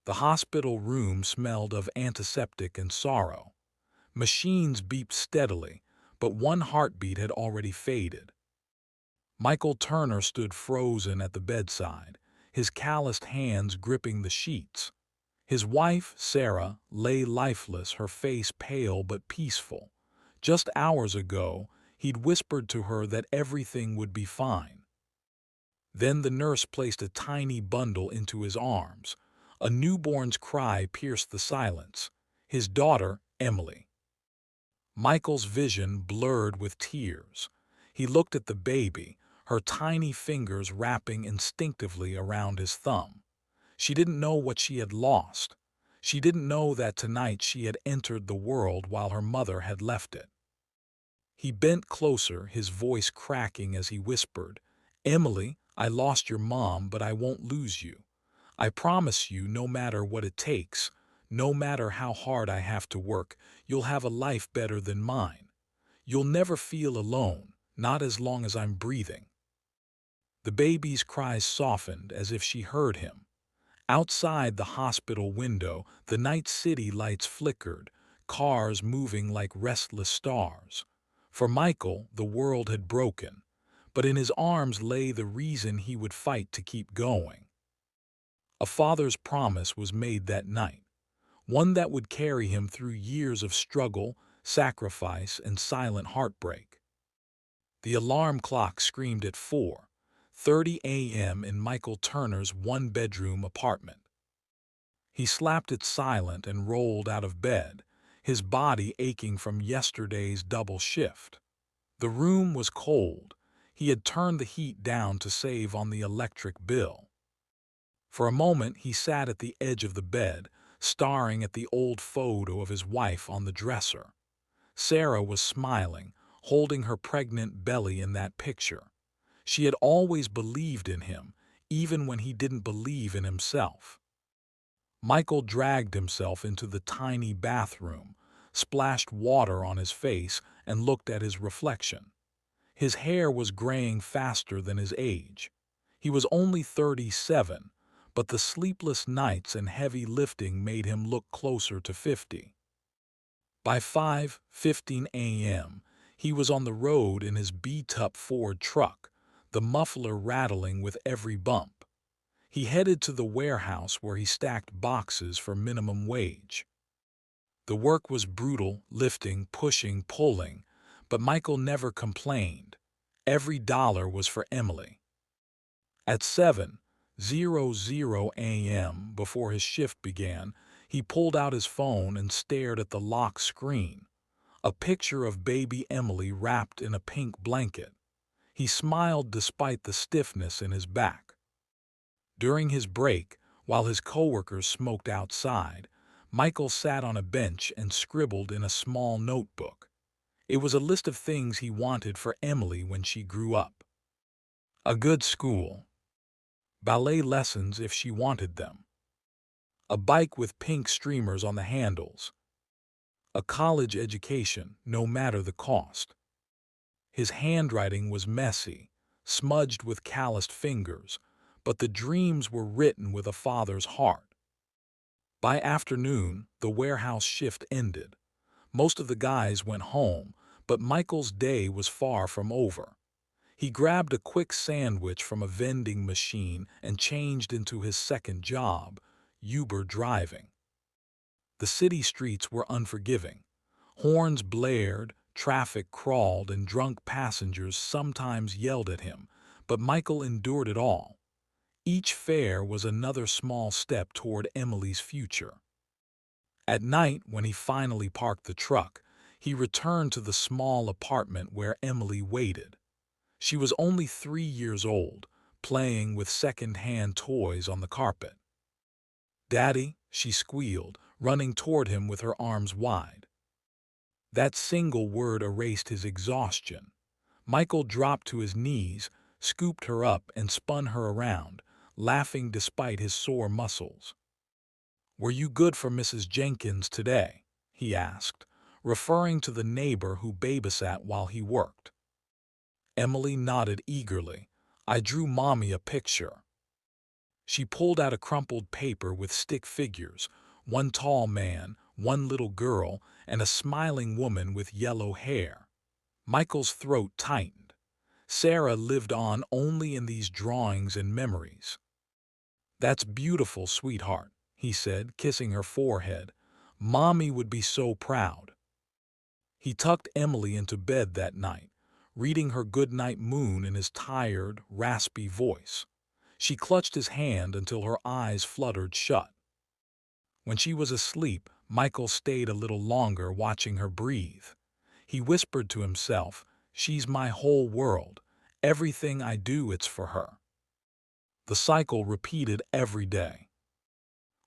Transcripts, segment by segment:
The hospital room smelled of antiseptic and sorrow. Machines beeped steadily, but one heartbeat had already faded. Michael Turner stood frozen at the bedside, his calloused hands gripping the sheets. His wife, Sarah, lay lifeless, her face pale but peaceful. Just hours ago, he'd whispered to her that everything would be fine. Then the nurse placed a tiny bundle into his arms. A newborn's cry pierced the silence. His daughter, Emily. Michael's vision blurred with tears. He looked at the baby, her tiny fingers wrapping instinctively around his thumb. She didn't know what she had lost. She didn't know that tonight she had entered the world while her mother had left it. He bent closer, his voice cracking as he whispered, "Emily, I lost your mom, but I won't lose you. I promise you, no matter what it takes, no matter how hard I have to work, you'll have a life better than mine. You'll never feel alone, not as long as I'm breathing." The baby's cries softened as if she heard him. Outside the hospital window, the night city lights flickered, cars moving like restless stars. For Michael, the world had broken, but in his arms lay the reason he would fight to keep going. A father's promise was made that night, one that would carry him through years of struggle, sacrifice, and silent heartbreak. The alarm clock screamed at 4:30 a.m. in Michael Turner's one-bedroom apartment. He slapped it silent and rolled out of bed, his body aching from yesterday's double shift. The room was cold. He had turned the heat down to save on the electric bill. For a moment he sat at the edge of the bed, staring at the old photo of his wife on the dresser. Sarah was smiling, holding her pregnant belly in that picture. She had always believed in him, even when he didn't believe in himself. Michael dragged himself into the tiny bathroom, splashed water on his face, and looked at his reflection. His hair was graying faster than his age. He was only 37, but the sleepless nights and heavy lifting made him look closer to 50. By 5:15 a.m., he was on the road in his beat-up Ford truck, the muffler rattling with every bump. He headed to the warehouse where he stacked boxes for minimum wage. The work was brutal, lifting, pushing, pulling, but Michael never complained. Every dollar was for Emily. At 7:00 a.m., before his shift began, he pulled out his phone and stared at the lock screen. A picture of baby Emily wrapped in a pink blanket. He smiled despite the stiffness in his back. During his break, while his coworkers smoked outside, Michael sat on a bench and scribbled in a small notebook. It was a list of things he wanted for Emily when she grew up. A good school. Ballet lessons if she wanted them. A bike with pink streamers on the handles. A college education, no matter the cost. His handwriting was messy, smudged with calloused fingers, but the dreams were written with a father's heart. By afternoon, the warehouse shift ended. Most of the guys went home, but Michael's day was far from over. He grabbed a quick sandwich from a vending machine and changed into his second job, Uber driving. The city streets were unforgiving. Horns blared, traffic crawled, and drunk passengers sometimes yelled at him, but Michael endured it all. Each fare was another small step toward Emily's future. At night, when he finally parked the truck, he returned to the small apartment where Emily waited. She was only 3 years old, playing with second-hand toys on the carpet. "Daddy," she squealed, running toward him with her arms wide. That single word erased his exhaustion. Michael dropped to his knees, scooped her up, and spun her around, laughing despite his sore muscles. "Were you good for Mrs. Jenkins today?" he asked, referring to the neighbor who babysat while he worked. Emily nodded eagerly. "I drew Mommy a picture." She pulled out a crumpled paper with stick figures, one tall man, one little girl, and a smiling woman with yellow hair. Michael's throat tightened. Sarah lived on only in these drawings and memories. "That's beautiful, sweetheart," he said, kissing her forehead. "Mommy would be so proud." He tucked Emily into bed that night, reading her goodnight moon in his tired, raspy voice. She clutched his hand until her eyes fluttered shut. When she was asleep, Michael stayed a little longer, watching her breathe. He whispered to himself, "She's my whole world. Everything I do, it's for her." The cycle repeated every day.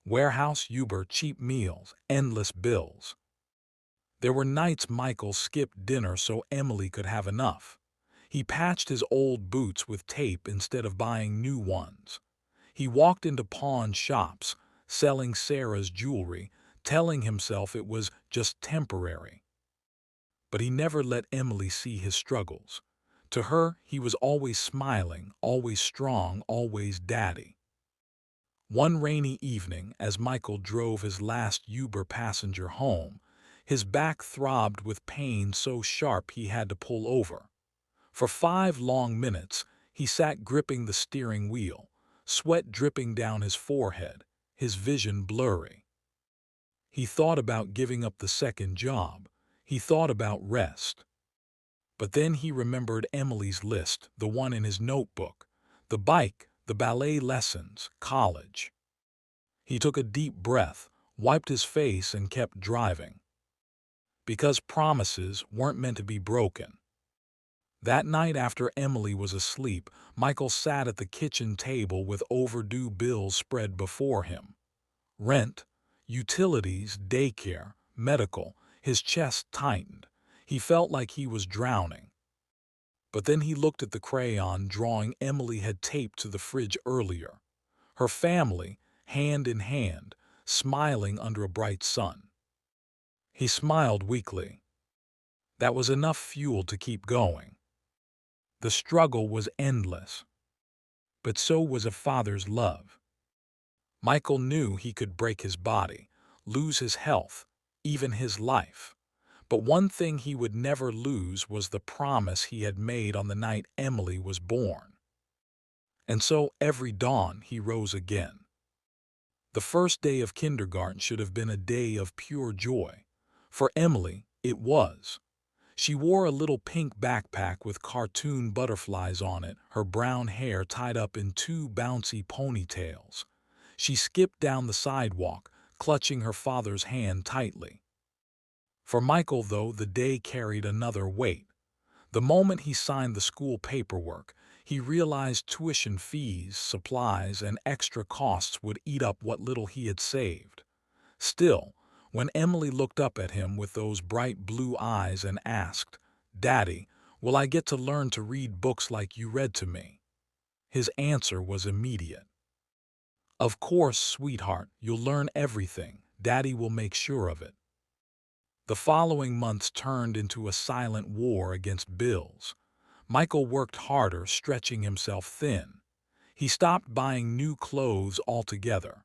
Warehouse, Uber, cheap meals, endless bills. There were nights Michael skipped dinner so Emily could have enough. He patched his old boots with tape instead of buying new ones. He walked into pawn shops, selling Sarah's jewelry, telling himself it was just temporary. But he never let Emily see his struggles. To her, he was always smiling, always strong, always daddy. One rainy evening, as Michael drove his last Uber passenger home, his back throbbed with pain so sharp he had to pull over. For 5 long minutes, he sat gripping the steering wheel, sweat dripping down his forehead, his vision blurry. He thought about giving up the second job. He thought about rest. But then he remembered Emily's list, the one in his notebook, the bike, the ballet lessons, college. He took a deep breath, wiped his face, and kept driving. Because promises weren't meant to be broken. That night after Emily was asleep, Michael sat at the kitchen table with overdue bills spread before him. Rent, utilities, daycare, medical. His chest tightened. He felt like he was drowning. But then he looked at the crayon drawing Emily had taped to the fridge earlier. Her family, hand in hand, smiling under a bright sun. He smiled weakly. That was enough fuel to keep going. The struggle was endless. But so was a father's love. Michael knew he could break his body, lose his health, even his life. But one thing he would never lose was the promise he had made on the night Emily was born. And so every dawn he rose again. The first day of kindergarten should have been a day of pure joy. For Emily, it was. She wore a little pink backpack with cartoon butterflies on it, her brown hair tied up in 2 bouncy ponytails. She skipped down the sidewalk, clutching her father's hand tightly. For Michael, though, the day carried another weight. The moment he signed the school paperwork, he realized tuition fees, supplies, and extra costs would eat up what little he had saved. Still, when Emily looked up at him with those bright blue eyes and asked, "Daddy, will I get to learn to read books like you read to me?" his answer was immediate. "Of course, sweetheart, you'll learn everything. Daddy will make sure of it." The following months turned into a silent war against bills. Michael worked harder, stretching himself thin. He stopped buying new clothes altogether.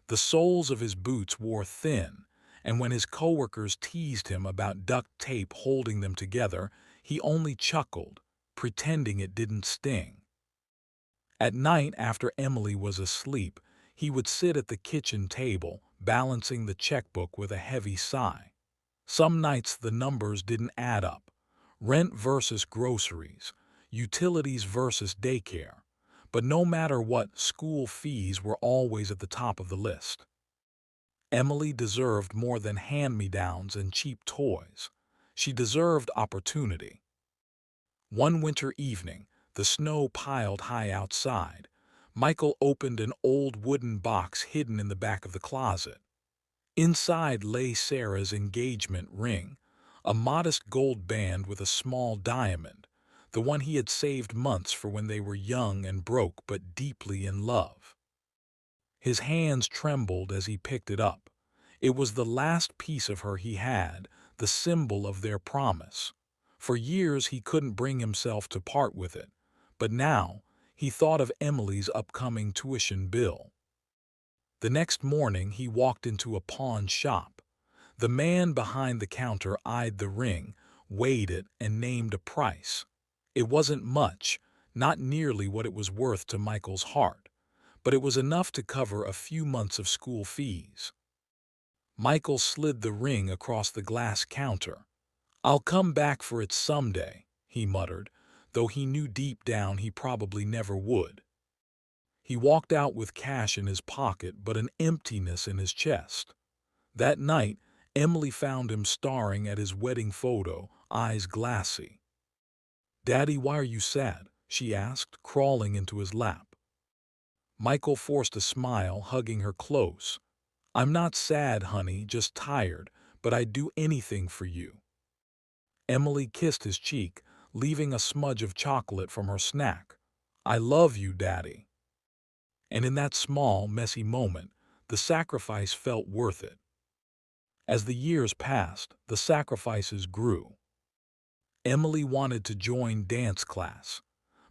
The soles of his boots wore thin, and when his coworkers teased him about duct tape holding them together, he only chuckled, pretending it didn't sting. At night, after Emily was asleep, he would sit at the kitchen table, balancing the checkbook with a heavy sigh. Some nights the numbers didn't add up. Rent versus groceries, utilities versus daycare. But no matter what, school fees were always at the top of the list. Emily deserved more than hand-me-downs and cheap toys. She deserved opportunity. One winter evening, the snow piled high outside. Michael opened an old wooden box hidden in the back of the closet. Inside lay Sarah's engagement ring, a modest gold band with a small diamond, the one he had saved months for when they were young and broke but deeply in love. His hands trembled as he picked it up. It was the last piece of her he had, the symbol of their promise. For years he couldn't bring himself to part with it, but now He thought of Emily's upcoming tuition bill. The next morning, he walked into a pawn shop. The man behind the counter eyed the ring, weighed it, and named a price. It wasn't much, not nearly what it was worth to Michael's heart, but it was enough to cover a few months of school fees. Michael slid the ring across the glass counter. "I'll come back for it someday," he muttered, though he knew deep down he probably never would. He walked out with cash in his pocket but an emptiness in his chest. That night, Emily found him staring at his wedding photo, eyes glassy. "Daddy, why are you sad?" she asked, crawling into his lap. Michael forced a smile, hugging her close. "I'm not sad, honey, just tired, but I'd do anything for you." Emily kissed his cheek, leaving a smudge of chocolate from her snack. "I love you, Daddy." And in that small, messy moment, the sacrifice felt worth it. As the years passed, the sacrifices grew. Emily wanted to join dance class.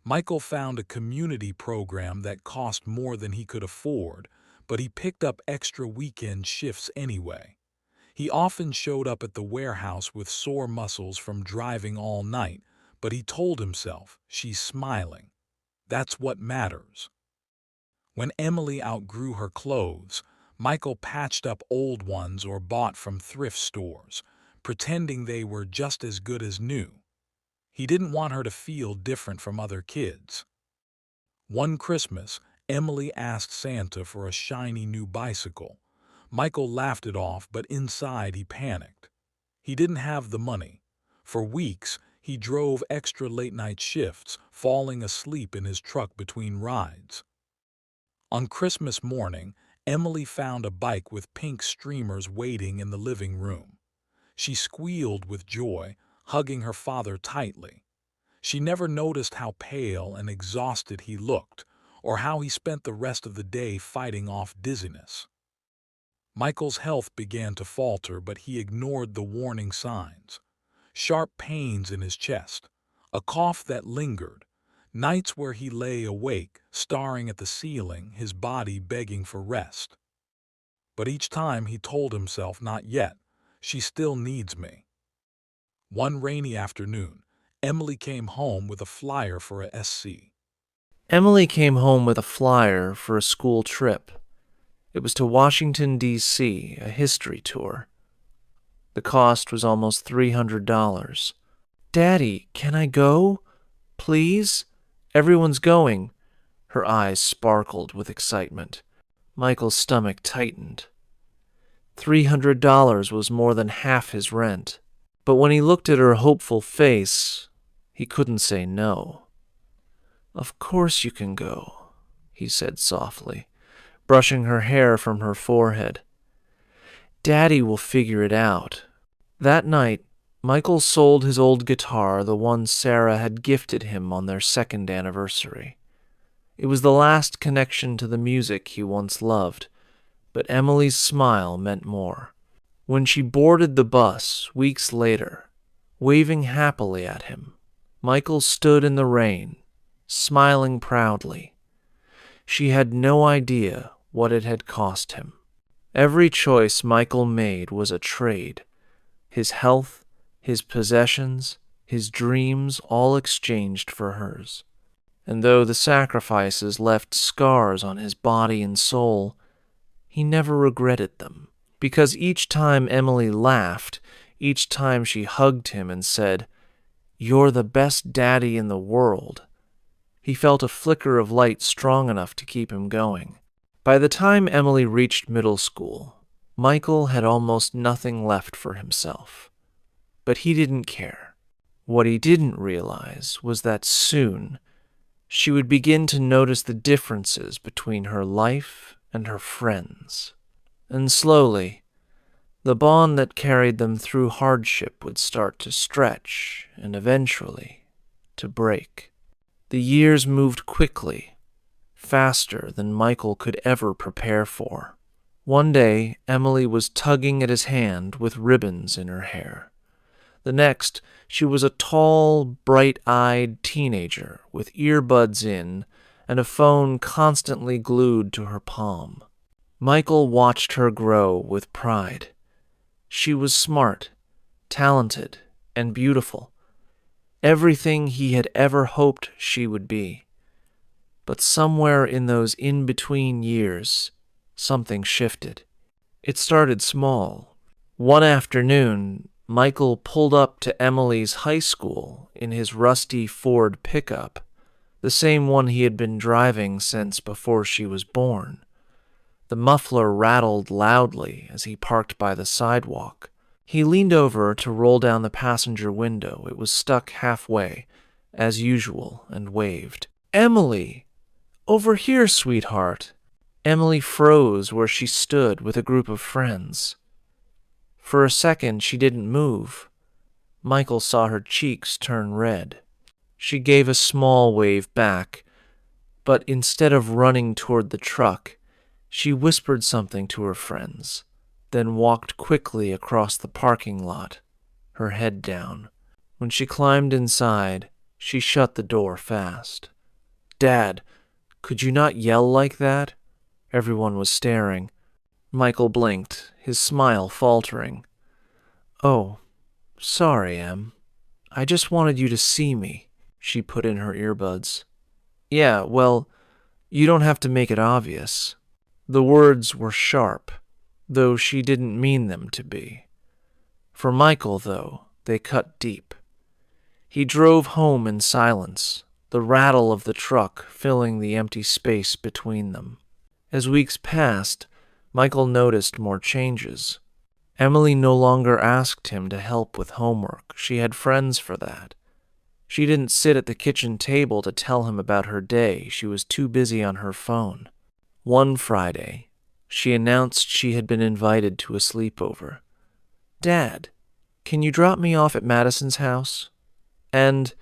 Michael found a community program that cost more than he could afford, but he picked up extra weekend shifts anyway. He often showed up at the warehouse with sore muscles from driving all night, but he told himself, "She's smiling. That's what matters." When Emily outgrew her clothes, Michael patched up old ones or bought from thrift stores, pretending they were just as good as new. He didn't want her to feel different from other kids. One Christmas, Emily asked Santa for a shiny new bicycle. Michael laughed it off, but inside he panicked. He didn't have the money. For weeks, he drove extra late-night shifts, falling asleep in his truck between rides. On Christmas morning, Emily found a bike with pink streamers waiting in the living room. She squealed with joy, hugging her father tightly. She never noticed how pale and exhausted he looked, or how he spent the rest of the day fighting off dizziness. Michael's health began to falter, but he ignored the warning signs. Sharp pains in his chest, a cough that lingered, nights where he lay awake, staring at the ceiling, his body begging for rest. But each time he told himself, "Not yet. She still needs me." One rainy afternoon, Emily came home with a flyer for a SC. Emily came home with a flyer for a school trip. It was to Washington, D.C., a history tour. The cost was almost $300. "Daddy, can I go? Please? Everyone's going." Her eyes sparkled with excitement. Michael's stomach tightened. $300 was more than half his rent. But when he looked at her hopeful face, he couldn't say no. "Of course you can go," he said softly, brushing her hair from her forehead. "Daddy will figure it out." That night, Michael sold his old guitar, the one Sarah had gifted him on their second anniversary. It was the last connection to the music he once loved, but Emily's smile meant more. When she boarded the bus weeks later, waving happily at him, Michael stood in the rain, smiling proudly. She had no idea what it had cost him. Every choice Michael made was a trade. His health, his possessions, his dreams all exchanged for hers. And though the sacrifices left scars on his body and soul, he never regretted them. Because each time Emily laughed, each time she hugged him and said, "You're the best daddy in the world," he felt a flicker of light strong enough to keep him going. By the time Emily reached middle school, Michael had almost nothing left for himself. But he didn't care. What he didn't realize was that soon she would begin to notice the differences between her life and her friends. And slowly, the bond that carried them through hardship would start to stretch and eventually to break. The years moved quickly, faster than Michael could ever prepare for. One day, Emily was tugging at his hand with ribbons in her hair. The next, she was a tall, bright-eyed teenager with earbuds in and a phone constantly glued to her palm. Michael watched her grow with pride. She was smart, talented, and beautiful. Everything he had ever hoped she would be. But somewhere in those in-between years, something shifted. It started small. One afternoon, Michael pulled up to Emily's high school in his rusty Ford pickup, the same one he had been driving since before she was born. The muffler rattled loudly as he parked by the sidewalk. He leaned over to roll down the passenger window. It was stuck halfway, as usual, and waved. "Emily! Over here, sweetheart!" Emily froze where she stood with a group of friends. For a second, she didn't move. Michael saw her cheeks turn red. She gave a small wave back, but instead of running toward the truck, she whispered something to her friends, then walked quickly across the parking lot, her head down. When she climbed inside, she shut the door fast. "Dad, could you not yell like that?" Everyone was staring. Michael blinked, his smile faltering. "Oh, sorry, Em. I just wanted you to see me," she put in her earbuds. "Yeah, well, you don't have to make it obvious." The words were sharp, though she didn't mean them to be. For Michael, though, they cut deep. He drove home in silence, the rattle of the truck filling the empty space between them. As weeks passed, Michael noticed more changes. Emily no longer asked him to help with homework. She had friends for that. She didn't sit at the kitchen table to tell him about her day. She was too busy on her phone. One Friday, she announced she had been invited to a sleepover. "Dad, can you drop me off at Madison's house? And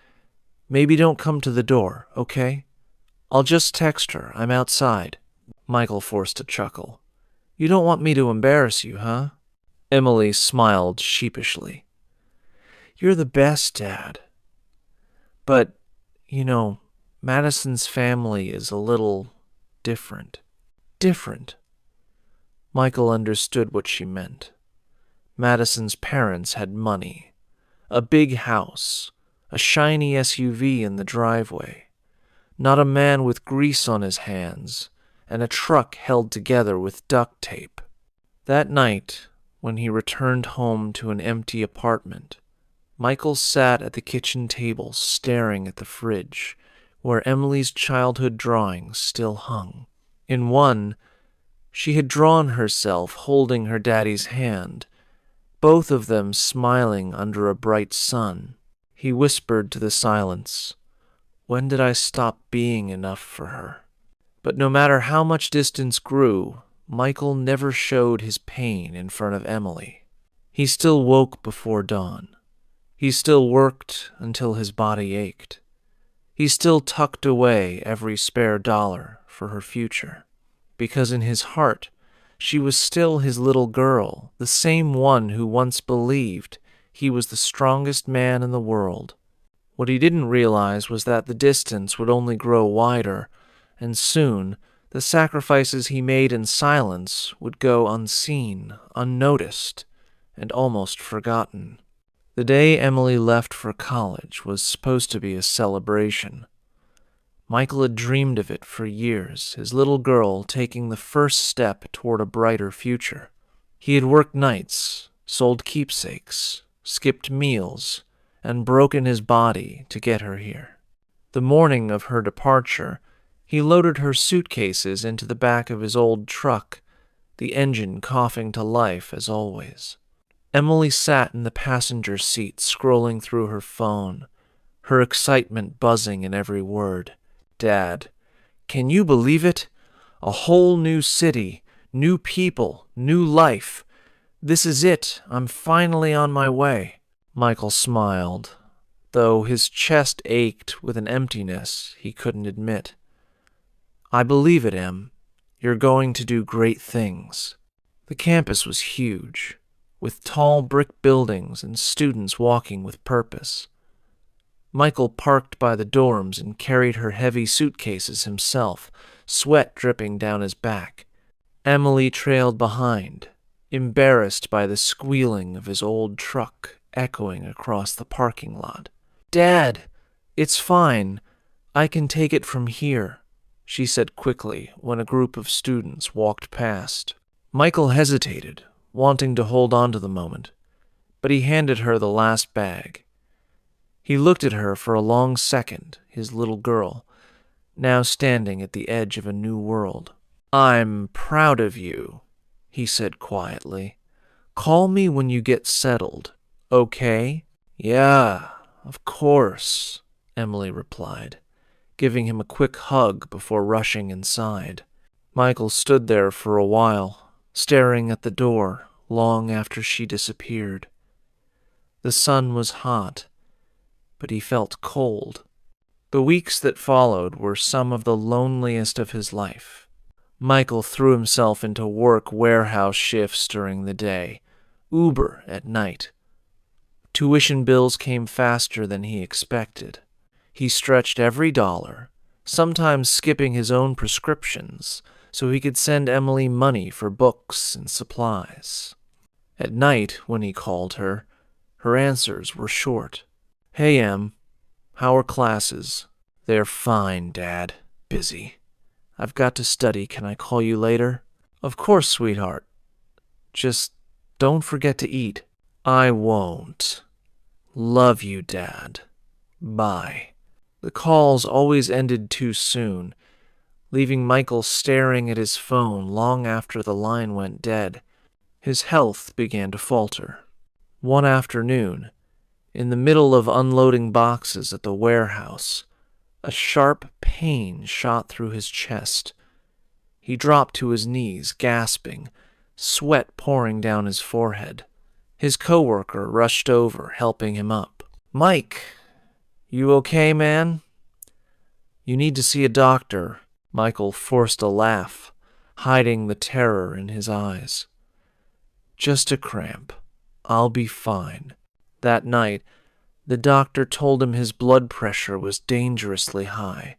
maybe don't come to the door, okay? I'll just text her. I'm outside." Michael forced a chuckle. "You don't want me to embarrass you, huh?" Emily smiled sheepishly. "You're the best, Dad. But, Madison's family is a little different." Different. Michael understood what she meant. Madison's parents had money, a big house, a shiny SUV in the driveway, not a man with grease on his hands, and a truck held together with duct tape. That night, when he returned home to an empty apartment, Michael sat at the kitchen table staring at the fridge, where Emily's childhood drawings still hung. In one, she had drawn herself holding her daddy's hand, both of them smiling under a bright sun. He whispered to the silence, "When did I stop being enough for her?" But no matter how much distance grew, Michael never showed his pain in front of Emily. He still woke before dawn. He still worked until his body ached. He still tucked away every spare dollar for her future. Because in his heart, she was still his little girl, the same one who once believed he was the strongest man in the world. What he didn't realize was that the distance would only grow wider, and soon the sacrifices he made in silence would go unseen, unnoticed, and almost forgotten. The day Emily left for college was supposed to be a celebration. Michael had dreamed of it for years, his little girl taking the first step toward a brighter future. He had worked nights, sold keepsakes, skipped meals, and broken his body to get her here. The morning of her departure, he loaded her suitcases into the back of his old truck, the engine coughing to life as always. Emily sat in the passenger seat scrolling through her phone, her excitement buzzing in every word. "Dad, can you believe it? A whole new city, new people, new life. This is it. I'm finally on my way." Michael smiled, though his chest ached with an emptiness he couldn't admit. "I believe it, Em. You're going to do great things." The campus was huge, with tall brick buildings and students walking with purpose. Michael parked by the dorms and carried her heavy suitcases himself, sweat dripping down his back. Emily trailed behind, embarrassed by the squealing of his old truck echoing across the parking lot. "Dad, it's fine. I can take it from here," she said quickly when a group of students walked past. Michael hesitated, wanting to hold on to the moment, but he handed her the last bag. He looked at her for a long second, his little girl, now standing at the edge of a new world. "I'm proud of you," he said quietly. "Call me when you get settled, okay?" "Yeah, of course," Emily replied, giving him a quick hug before rushing inside. Michael stood there for a while, staring at the door long after she disappeared. The sun was hot, but he felt cold. The weeks that followed were some of the loneliest of his life. Michael threw himself into work warehouse shifts during the day, Uber at night. Tuition bills came faster than he expected. He stretched every dollar, sometimes skipping his own prescriptions, so he could send Emily money for books and supplies. At night, when he called her, her answers were short. "Hey, Em, how are classes?" "They're fine, Dad. Busy. I've got to study. Can I call you later?" "Of course, sweetheart. Just don't forget to eat." "I won't. Love you, Dad. Bye." The calls always ended too soon, leaving Michael staring at his phone long after the line went dead. His health began to falter. One afternoon, in the middle of unloading boxes at the warehouse, a sharp pain shot through his chest. He dropped to his knees, gasping, sweat pouring down his forehead. His coworker rushed over, helping him up. "Mike, you okay, man? You need to see a doctor." Michael forced a laugh, hiding the terror in his eyes. "Just a cramp. I'll be fine." That night, the doctor told him his blood pressure was dangerously high.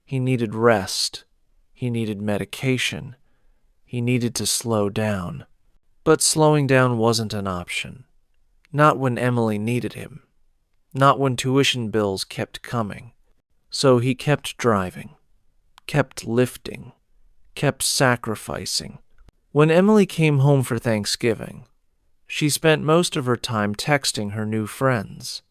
He needed rest. He needed medication. He needed to slow down. But slowing down wasn't an option. Not when Emily needed him. Not when tuition bills kept coming. So he kept driving, kept lifting, kept sacrificing. When Emily came home for Thanksgiving, she spent most of her time texting her new friends.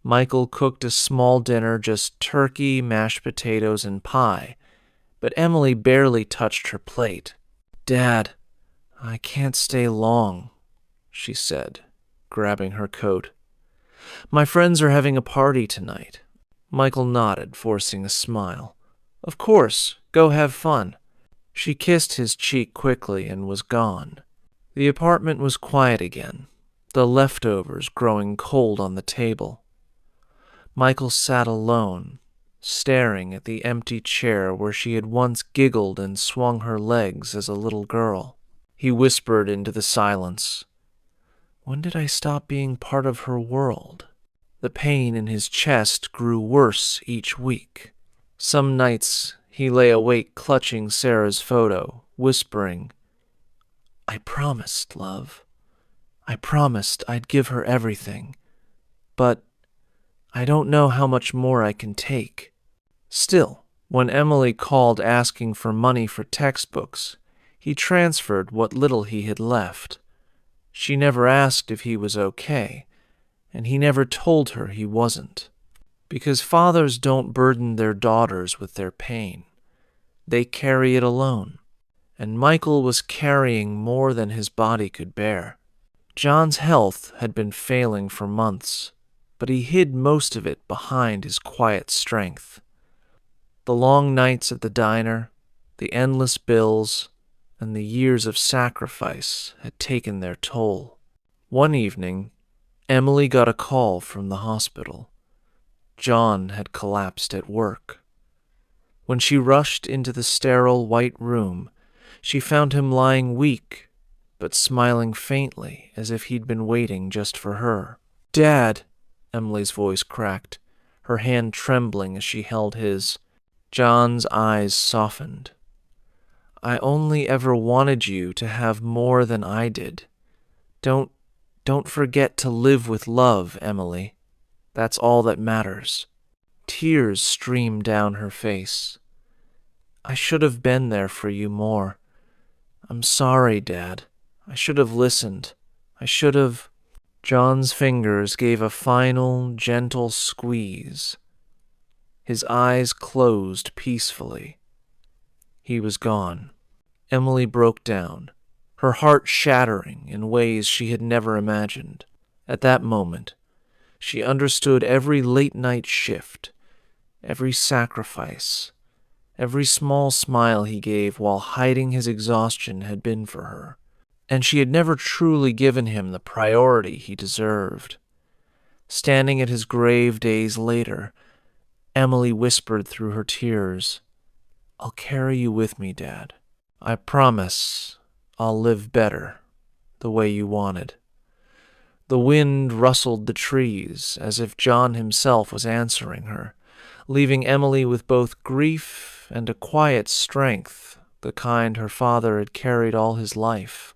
Michael cooked a small dinner, just turkey, mashed potatoes, and pie, but Emily barely touched her plate. "Dad, I can't stay long," she said, grabbing her coat. "My friends are having a party tonight." Michael nodded, forcing a smile. "Of course, go have fun." She kissed his cheek quickly and was gone. The apartment was quiet again, the leftovers growing cold on the table. Michael sat alone, staring at the empty chair where she had once giggled and swung her legs as a little girl. He whispered into the silence, "When did I stop being part of her world?" The pain in his chest grew worse each week. Some nights he lay awake clutching Sarah's photo, whispering, "I promised, love. I promised I'd give her everything. But I don't know how much more I can take." Still, when Emily called asking for money for textbooks, he transferred what little he had left. She never asked if he was okay, and he never told her he wasn't. Because fathers don't burden their daughters with their pain. They carry it alone. And Michael was carrying more than his body could bear. John's health had been failing for months, but he hid most of it behind his quiet strength. The long nights at the diner, the endless bills, and the years of sacrifice had taken their toll. One evening, Emily got a call from the hospital. John had collapsed at work. When she rushed into the sterile white room, she found him lying weak, but smiling faintly as if he'd been waiting just for her. "Dad, Emily's voice cracked, her hand trembling as she held his. John's eyes softened. I only ever wanted you to have more than I did. Don't forget to live with love, Emily. That's all that matters. Tears streamed down her face. I should have been there for you more. I'm sorry, Dad. I should have listened. I should have... John's fingers gave a final, gentle squeeze. His eyes closed peacefully. He was gone. Emily broke down, her heart shattering in ways she had never imagined. At that moment, she understood every late-night shift, every sacrifice, every small smile he gave while hiding his exhaustion had been for her. And she had never truly given him the priority he deserved. Standing at his grave days later, Emily whispered through her tears, I'll carry you with me, Dad. I promise I'll live better, the way you wanted. The wind rustled the trees as if John himself was answering her, leaving Emily with both grief and a quiet strength, the kind her father had carried all his life.